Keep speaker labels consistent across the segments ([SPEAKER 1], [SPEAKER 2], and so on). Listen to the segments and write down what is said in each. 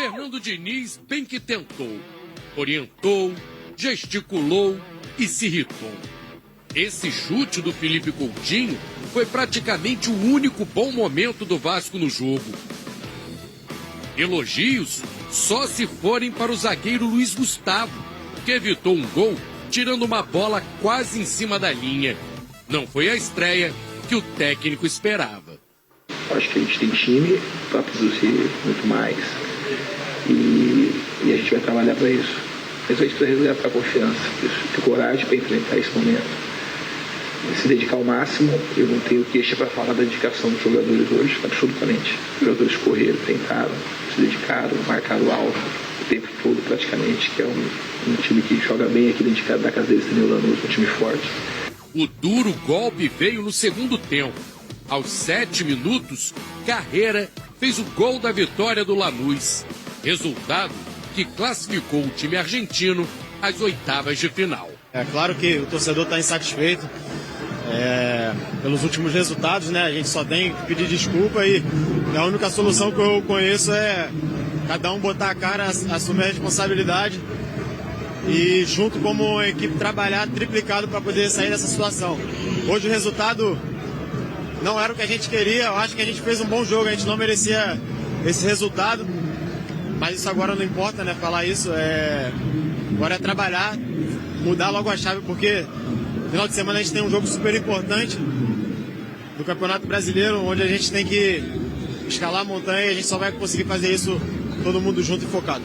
[SPEAKER 1] Fernando Diniz bem que tentou, orientou, gesticulou e se irritou. Esse chute do Felipe Coutinho foi praticamente o único bom momento do Vasco no jogo. Elogios só se forem para o zagueiro Luiz Gustavo, que evitou um gol tirando uma bola quase em cima da linha. Não foi a estreia que o técnico esperava.
[SPEAKER 2] Acho que a gente tem time para produzir muito mais e a gente vai trabalhar para isso. Mas a gente precisa resgatar a confiança, ter coragem para enfrentar esse momento. Se dedicar ao máximo. Eu não tenho queixa para falar da dedicação dos jogadores hoje, absolutamente. Os jogadores correram, tentaram, se dedicaram, marcaram alto o tempo todo praticamente, que é um time que joga bem aqui dentro da casa deles, tem o Lanús, um time forte.
[SPEAKER 1] O duro golpe veio no segundo tempo. Aos 7 minutos, Carreira fez o gol da vitória do Lanús. Resultado que classificou o time argentino às oitavas de final.
[SPEAKER 3] É claro que o torcedor está insatisfeito pelos últimos resultados, né? A gente só tem que pedir desculpa e a única solução que eu conheço é cada um botar a cara, assumir a responsabilidade e junto como equipe trabalhar triplicado para poder sair dessa situação. Hoje o resultado não era o que a gente queria, eu acho que a gente fez um bom jogo, a gente não merecia esse resultado, mas isso agora não importa, né? Falar isso, agora é trabalhar, mudar logo a chave, porque no final de semana a gente tem um jogo super importante do Campeonato Brasileiro, onde a gente tem que escalar a montanha e a gente só vai conseguir fazer isso todo mundo junto e focado.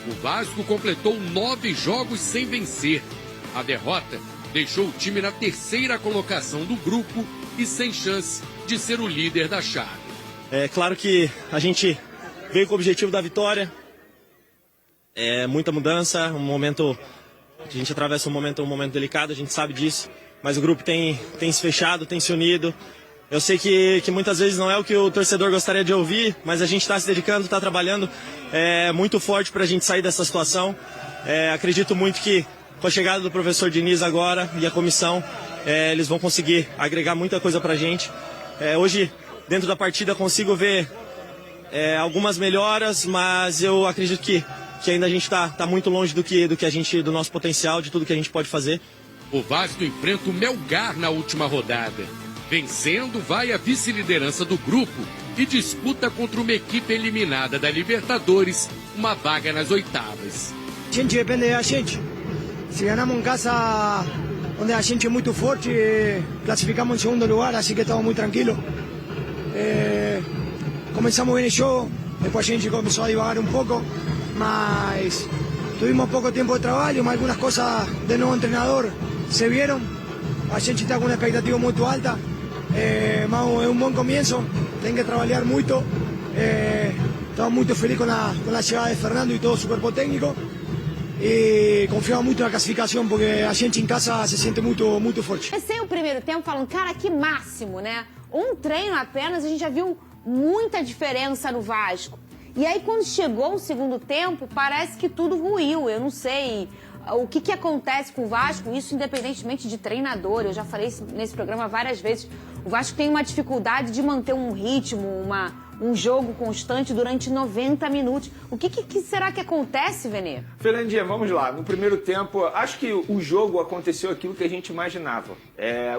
[SPEAKER 1] O Vasco completou 9 jogos sem vencer. A derrota deixou o time na terceira colocação do grupo e sem chance de ser o líder da chave.
[SPEAKER 4] É claro que a gente veio com o objetivo da vitória. É muita mudança, um momento... A gente atravessa um momento delicado, a gente sabe disso, mas o grupo tem se fechado, tem se unido. Eu sei que muitas vezes não é o que o torcedor gostaria de ouvir, mas a gente está se dedicando, está trabalhando muito forte para a gente sair dessa situação. Acredito muito que com a chegada do professor Diniz agora e a comissão, eles vão conseguir agregar muita coisa para a gente. Hoje, dentro da partida, consigo ver algumas melhoras, mas eu acredito que ainda a gente está muito longe do nosso potencial, de tudo que a gente pode fazer.
[SPEAKER 1] O Vasco enfrenta o Melgar na última rodada. Vencendo, vai à vice-liderança do grupo e disputa contra uma equipe eliminada da Libertadores uma vaga nas oitavas.
[SPEAKER 5] A gente depende da gente. Se ganhamos em casa, onde a gente é muito forte, classificamos em segundo lugar, assim que estamos muito tranquilos. Começamos bem o jogo, depois a gente começou a divagar um pouco, mas tuvimos pouco tempo de trabalho, mas algumas coisas do novo treinador se viram. A gente está com uma expectativa muito alta, mas é um bom começo, tem que trabalhar muito. Estamos muito felizes com a chegada de Fernando e todo o corpo técnico. E confiamos muito na classificação, porque a gente em casa se sente muito forte.
[SPEAKER 6] Comecei o primeiro tempo falando, cara, que máximo, né? Um treino apenas, a gente já viu muita diferença no Vasco. E aí, quando chegou o segundo tempo, parece que tudo ruiu. Eu não sei o que acontece com o Vasco, isso independentemente de treinador. Eu já falei isso nesse programa várias vezes. O Vasco tem uma dificuldade de manter um ritmo, um jogo constante durante 90 minutos. O que será que acontece, Venê?
[SPEAKER 7] Fernandinha, vamos lá. No primeiro tempo, acho que o jogo aconteceu aquilo que a gente imaginava.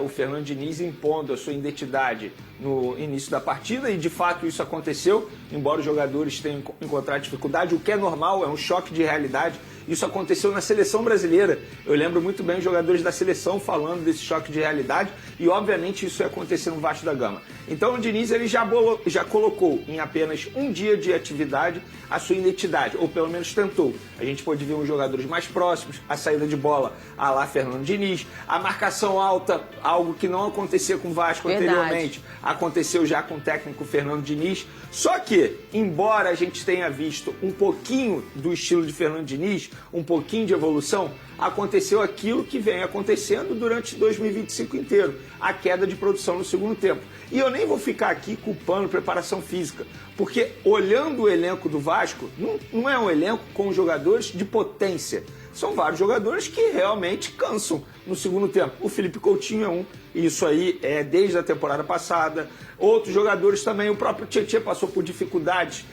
[SPEAKER 7] O Fernando Diniz impondo a sua identidade no início da partida, e de fato isso aconteceu, embora os jogadores tenham encontrado dificuldade, o que é normal, é um choque de realidade. Isso aconteceu na seleção brasileira. Eu lembro muito bem os jogadores da seleção falando desse choque de realidade, e obviamente isso ia acontecer no Vasco da Gama. Então o Diniz ele já colocou em apenas um dia de atividade a sua identidade, ou pelo menos tentou. A gente pôde ver os jogadores mais próximos, a saída de bola à lá Fernando Diniz, a marcação alta, algo que não acontecia com o Vasco anteriormente, aconteceu já com o técnico Fernando Diniz. Só que, embora a gente tenha visto um pouquinho do estilo de Fernando Diniz, um pouquinho de evolução, aconteceu aquilo que vem acontecendo durante 2025 inteiro, a queda de produção no segundo tempo. E eu nem vou ficar aqui culpando preparação física, porque olhando o elenco do Vasco, não é um elenco com jogadores de potência. São vários jogadores que realmente cansam no segundo tempo. O Felipe Coutinho é um, e isso aí é desde a temporada passada. Outros jogadores também, o próprio Tietê passou por dificuldades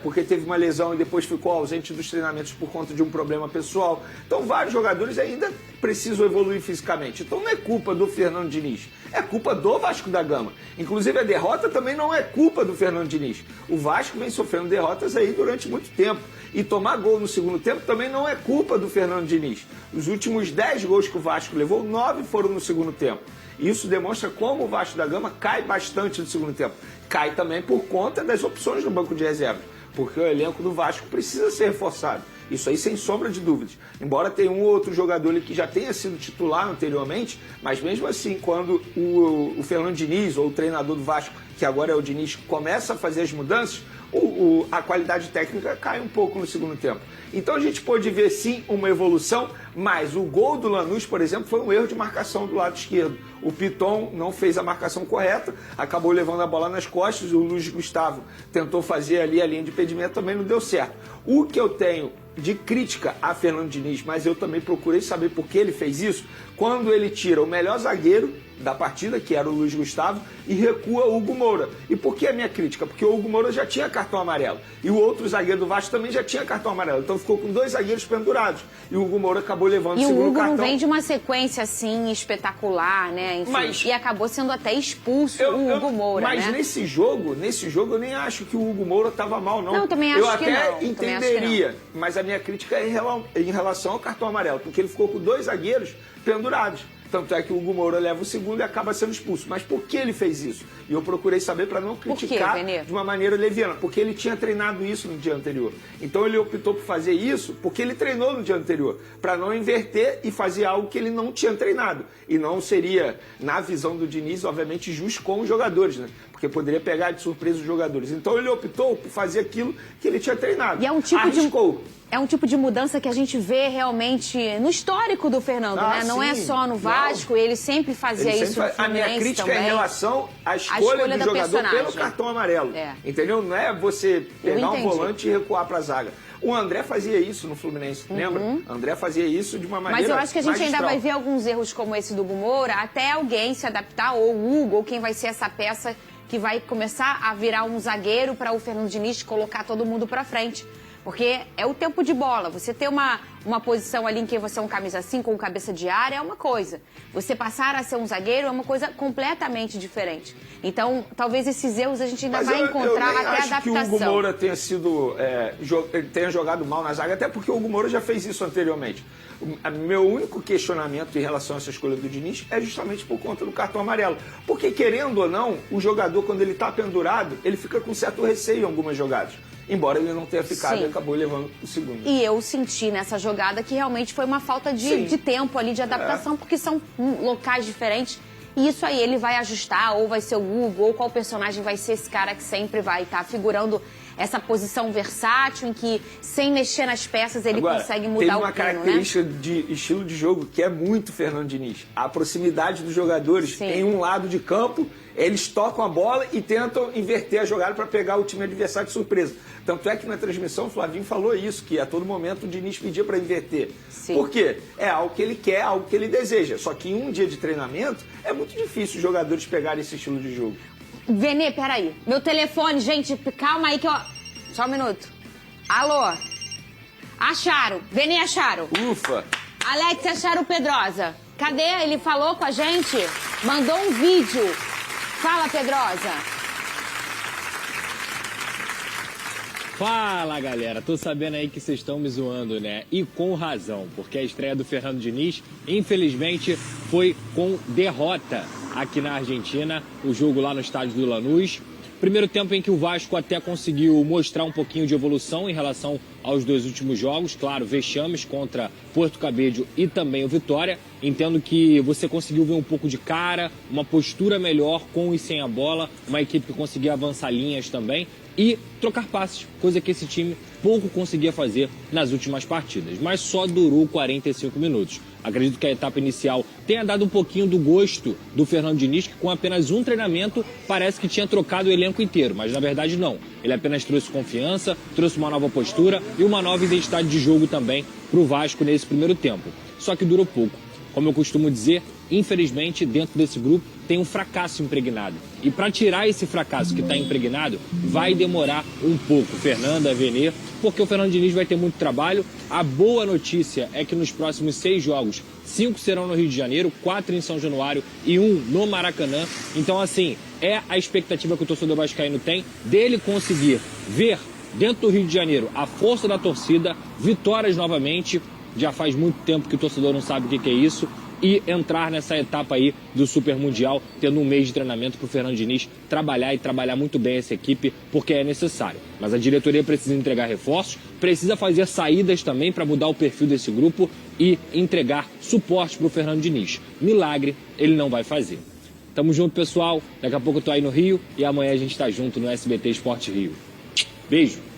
[SPEAKER 7] porque teve uma lesão e depois ficou ausente dos treinamentos por conta de um problema pessoal. Então vários jogadores ainda precisam evoluir fisicamente. Então não é culpa do Fernando Diniz, é culpa do Vasco da Gama. Inclusive a derrota também não é culpa do Fernando Diniz. O Vasco vem sofrendo derrotas aí durante muito tempo. E tomar gol no segundo tempo também não é culpa do Fernando Diniz. Os últimos 10 gols que o Vasco levou, 9 foram no segundo tempo. Isso demonstra como o Vasco da Gama cai bastante no segundo tempo. Cai também por conta das opções no banco de reservas, porque o elenco do Vasco precisa ser reforçado. Isso aí sem sombra de dúvidas. Embora tenha um ou outro jogador ali que já tenha sido titular anteriormente, mas mesmo assim, quando o Fernando Diniz, ou o treinador do Vasco, que agora é o Diniz, começa a fazer as mudanças, a qualidade técnica cai um pouco no segundo tempo. Então a gente pôde ver sim uma evolução, mas o gol do Lanús, por exemplo, foi um erro de marcação do lado esquerdo. O Piton não fez a marcação correta, acabou levando a bola nas costas, o Luiz Gustavo tentou fazer ali a linha de impedimento, também não deu certo. O que eu tenho de crítica a Fernando Diniz, mas eu também procurei saber por que ele fez isso, quando ele tira o melhor zagueiro da partida, que era o Luiz Gustavo, e recua o Hugo Moura. E por que a minha crítica? Porque o Hugo Moura já tinha cartão amarelo. E o outro zagueiro do Vasco também já tinha cartão amarelo. Então ficou com 2 zagueiros pendurados. E o Hugo Moura acabou levando o segundo cartão.
[SPEAKER 6] E o Hugo não vem de uma sequência assim espetacular, né? Enfim, e acabou sendo até expulso o Hugo Moura,
[SPEAKER 7] mas
[SPEAKER 6] né?
[SPEAKER 7] nesse jogo eu nem acho que o Hugo Moura estava mal, não.
[SPEAKER 6] Não, eu também acho
[SPEAKER 7] eu
[SPEAKER 6] que
[SPEAKER 7] até
[SPEAKER 6] não.
[SPEAKER 7] entenderia, mas a minha crítica é em relação ao cartão amarelo, porque ele ficou com 2 zagueiros pendurados. Tanto é que o Hugo Moura leva o segundo e acaba sendo expulso. Mas por que ele fez isso? E eu procurei saber para não criticar de uma maneira leviana. Porque ele tinha treinado isso no dia anterior. Então ele optou por fazer isso porque ele treinou no dia anterior. Para não inverter e fazer algo que ele não tinha treinado. E não seria, na visão do Diniz, obviamente, justo com os jogadores, né? Porque poderia pegar de surpresa os jogadores. Então ele optou por fazer aquilo que ele tinha treinado.
[SPEAKER 6] E é um tipo É um tipo de mudança que a gente vê realmente no histórico do Fernando, né? Não é só no Vasco, ele sempre fazia isso no Fluminense também.
[SPEAKER 7] A minha crítica é em relação à escolha do jogador pelo cartão amarelo. Entendeu? Não é você pegar um volante e recuar para a zaga. O André fazia isso no Fluminense, lembra? André fazia isso de uma maneira
[SPEAKER 6] Mas eu acho que a gente
[SPEAKER 7] magistral.
[SPEAKER 6] ainda vai ver alguns erros como esse do Hugo Moura, até alguém se adaptar, ou o Hugo, ou quem vai ser essa peça que vai começar a virar um zagueiro para o Fernando Diniz colocar todo mundo para frente. Porque é o tempo de bola. Você ter uma posição ali em que você é um camisa 5 ou um cabeça de área é uma coisa. Você passar a ser um zagueiro é uma coisa completamente diferente. Então, talvez esses erros a gente ainda vai encontrar até a adaptação.
[SPEAKER 7] Eu acho que o Hugo Moura tenha jogado mal na zaga, até porque o Hugo Moura já fez isso anteriormente. Meu único questionamento em relação a essa escolha do Diniz é justamente por conta do cartão amarelo. Porque, querendo ou não, o jogador, quando ele está pendurado, ele fica com certo receio em algumas jogadas. Embora ele não tenha ficado e acabou levando o segundo.
[SPEAKER 6] E eu senti nessa jogada que realmente foi uma falta de tempo ali, de adaptação, porque são locais diferentes. E isso aí ele vai ajustar, ou vai ser o Hugo, ou qual personagem vai ser esse cara que sempre vai estar figurando essa posição versátil, em que, sem mexer nas peças, ele consegue mudar o plano, né?
[SPEAKER 7] Tem uma característica de estilo de jogo que é muito Fernando Diniz. A proximidade dos jogadores em um lado de campo, eles tocam a bola e tentam inverter a jogada para pegar o time adversário de surpresa. Tanto é que na transmissão o Flavinho falou isso, que a todo momento o Diniz pedia para inverter. Por quê? É algo que ele quer, algo que ele deseja. Só que em um dia de treinamento é muito difícil os jogadores pegarem esse estilo de jogo.
[SPEAKER 6] Venê, peraí. Meu telefone, gente, calma aí que eu... Só um minuto. Alô? Acharam. Venê, acharam.
[SPEAKER 7] Ufa.
[SPEAKER 6] Alex, acharam o Pedrosa. Cadê? Ele falou com a gente? Mandou um vídeo. Fala, Pedrosa.
[SPEAKER 8] Fala, galera. Tô sabendo aí que vocês estão me zoando, né? E com razão, porque a estreia do Fernando Diniz, infelizmente, foi com derrota aqui na Argentina, o jogo lá no estádio do Lanús. Primeiro tempo em que o Vasco até conseguiu mostrar um pouquinho de evolução em relação aos 2 últimos jogos. Claro, vexames contra Porto Cabedelo e também o Vitória. Entendo que você conseguiu ver um pouco de cara, uma postura melhor com e sem a bola, uma equipe que conseguia avançar linhas também e trocar passes, coisa que esse time pouco conseguia fazer nas últimas partidas, mas só durou 45 minutos. Acredito que a etapa inicial tenha dado um pouquinho do gosto do Fernando Diniz, que com apenas um treinamento parece que tinha trocado o elenco inteiro, mas na verdade não. Ele apenas trouxe confiança, trouxe uma nova postura e uma nova identidade de jogo também para o Vasco nesse primeiro tempo. Só que durou pouco. Como eu costumo dizer, infelizmente, dentro desse grupo tem um fracasso impregnado. E para tirar esse fracasso que está impregnado, vai demorar um pouco, Fernanda, Venê, porque o Fernando Diniz vai ter muito trabalho. A boa notícia é que nos próximos 6 jogos, 5 serão no Rio de Janeiro, 4 em São Januário e 1 no Maracanã. Então, assim, é a expectativa que o torcedor vascaíno tem dele conseguir ver dentro do Rio de Janeiro a força da torcida, vitórias novamente. Já faz muito tempo que o torcedor não sabe o que é isso. E entrar nessa etapa aí do Super Mundial, tendo um mês de treinamento para o Fernando Diniz trabalhar e trabalhar muito bem essa equipe, porque é necessário. Mas a diretoria precisa entregar reforços, precisa fazer saídas também para mudar o perfil desse grupo e entregar suporte para o Fernando Diniz. Milagre ele não vai fazer. Tamo junto, pessoal. Daqui a pouco eu tô aí no Rio e amanhã a gente tá junto no SBT Esporte Rio. Beijo!